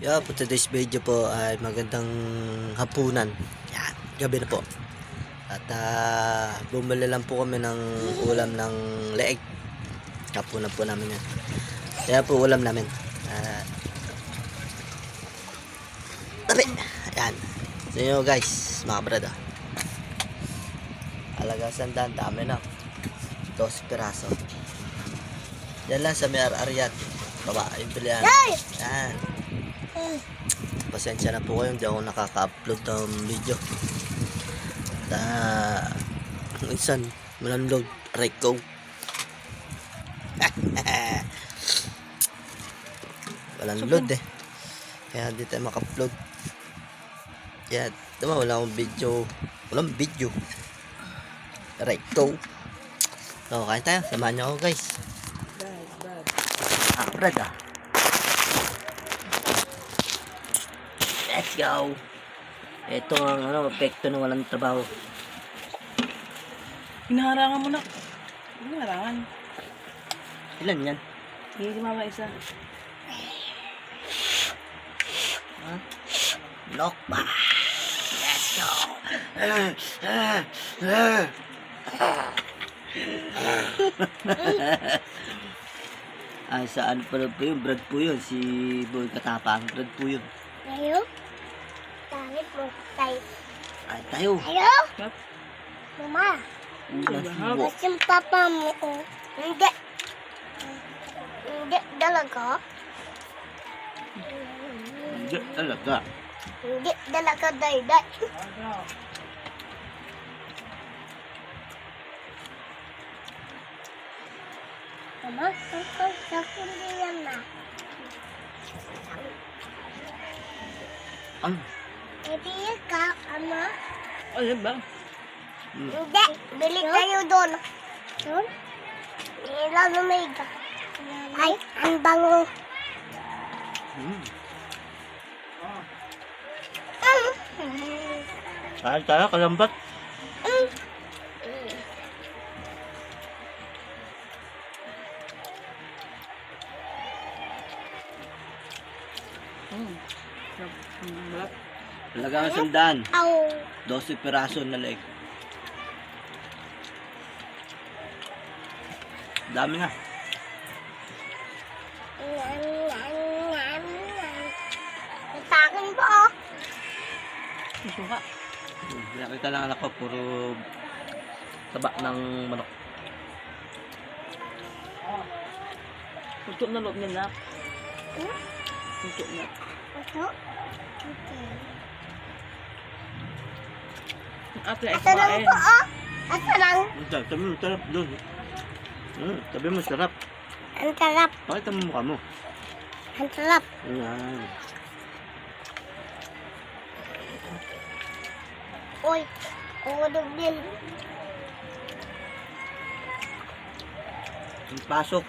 Yeah, for today's video po ay magandang hapunan. Yan, gabi na po. At bumili lang po kami ng ulam ng leeg. Hapunan po namin yan. Kaya po ulam namin. Tabi! Ayan. So yun guys, mga brada. Alaga sandan, dami na. 12 piraso. Yan lang sa may ar-aryat. Baba, yung pilihan. Yan. Pasensya na po kayo, hindi ako nakaka-upload ng video. Minsan, malandog, reko. Walang load eh. Kaya hindi tayo maka-upload. Kaya, diba, wala akong video. Walang video. Reko. So, kain tayo. Samahan niyo ako guys. Brad ah. Let's go. Ito ang epekto ng walang trabaho. Hinaharangan mo na. Hinaharangan. Ilan yan? Hindi si mama isa. Lock ba? Let's go. Ay, saan pa po yun? Brad po yun. Si Boy Katapang. Brad po yun. Tayo? Tangit mo. Tayo. Ay, tayo. Tayo? Yep. Mama. Ulas mo. Mas yung papa mo. Hindi. Hindi dalaga. Hindi talaga. Hindi dalaga dayday. Mama, sa kundi yan na. Ano? Ibigay ka, ama. Ano ba? Hindi. Bili tayo doon. Doon? Ilan umiga. Ay, ang bango. Kain tayo, kalambat. Malap. Talaga ang sandan. Aw. 12 piraso na leg. Dami na. Sa akin po, oh. Masuka. Nakita lang anak ko, puro taba ng manok. Puto na loob niya na. Hmm? Puto na. Ito? Okay. Ang ate ay Asa lang kumain. po, oh. Asa lang. Sabi mo, sarap doon. Sabi mo, sarap. Ang sarap. Pakita mo mukha mo. Ang sarap. Ayan. Uy, ulog din. Pasok.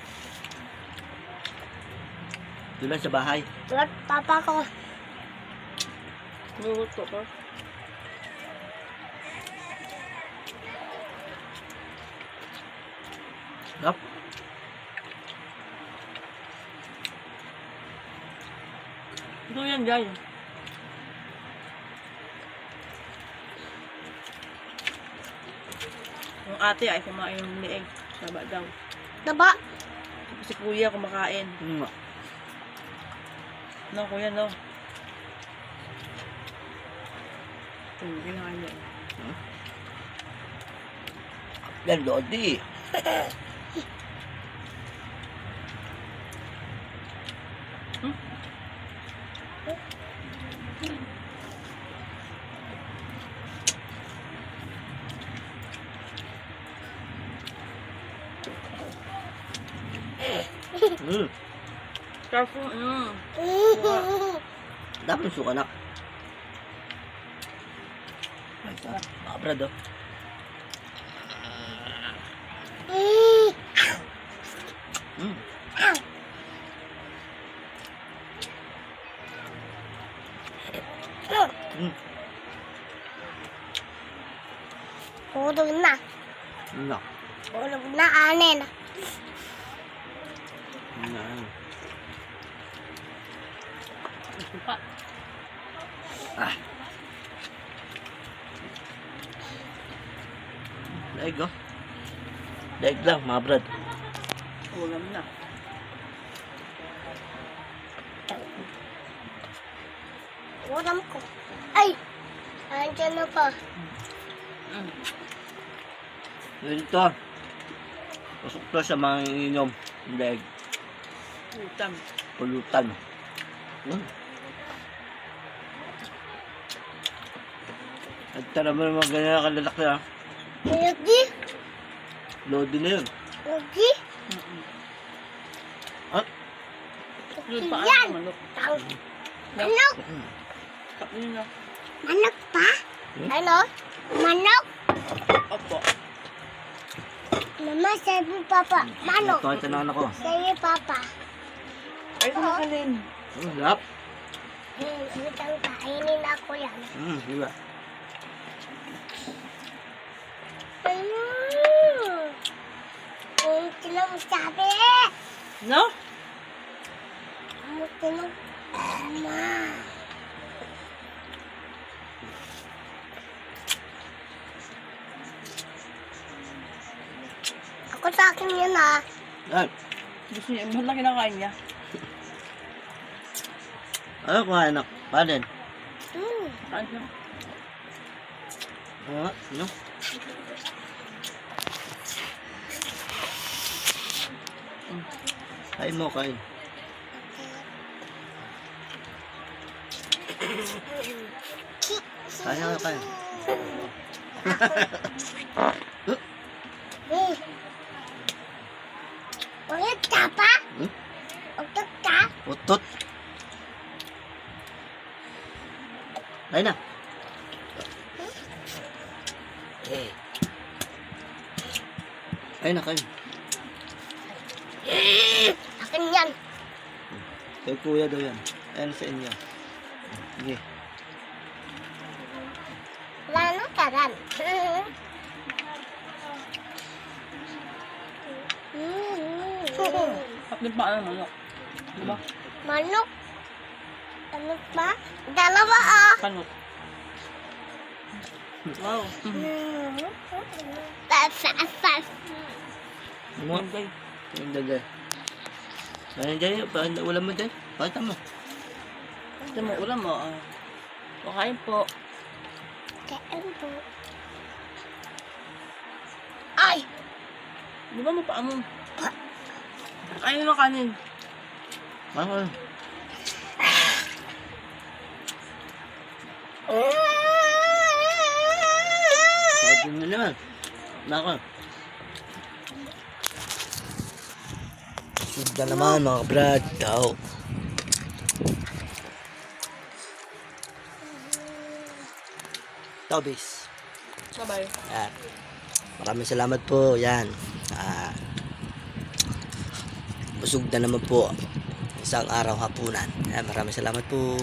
Doon lang sa bahay. Lord, papa ko. Luto ko. Sarap. Ito yan, guys. Yung ate ay kumain ng leeg. Saba daw. Daba. Si kuya kumakain. No, kuya, no. Kinain niya. Yan, Lodi. Careful. Dapat yung suka na. Ay, sarap. Brad, oh. Ulog na. No. Ulog na, anin. Suka. Daig oh. Daig lang mga brad. Ulam na. Ulam ko. Ay! Andiyan na pa. Mm. Dito. Pasok to sa mga ininom. Daig. Utam. Pulutan. At tara mo naman ganyan kalalaki ha. Lagi? Lodi na yun. Lagi? Mm-mm. Ah? Yun pa Yan! ang manok. Manok! Kapin na. Manok pa? Ano? Manok? Opo. Mama, sabi papa. Manok. Ito ang anak ko. Sabi papa. Ay, kumakalin. Lap. Itang kainin ako yan. Diba? Ano? Kung tinang sabi. No? Kung tinang ama. Ako sa akin yun ah. Ay, Gusto niya. Mahal na kinakain niya. ano kumain anak? Panin? Kain siya. Ano? Kain mo, kain. Kain ka, kain. Ulit ka pa? Hmm? Ulit ka? Utot. Kain na. Eh. Kain na, kain. Akin yan. Kay kuya daw yan. Ayan sa inyo. Sige. Wala na karan. Kapin pa ang manok. Diba? Manok. Ano ba? Dalawa ah. Kanot. Wow. Pas. Mo. Ganda. Yung dagay. Kain dyan yun. Paano ulam mo dyan? Pakita mo. Ito mo, ulam mo. Pakain po. Kain po. Ay! Di ba mo pa mo? Kain ng kanin. Ano? Sabi mo naman. Nako. Suda naman mga brad. Tao. Tao bis. Sabay. Yan. Maraming salamat po. Yan. Busog na naman po. Isang araw hapunan. Yan. Maraming salamat po.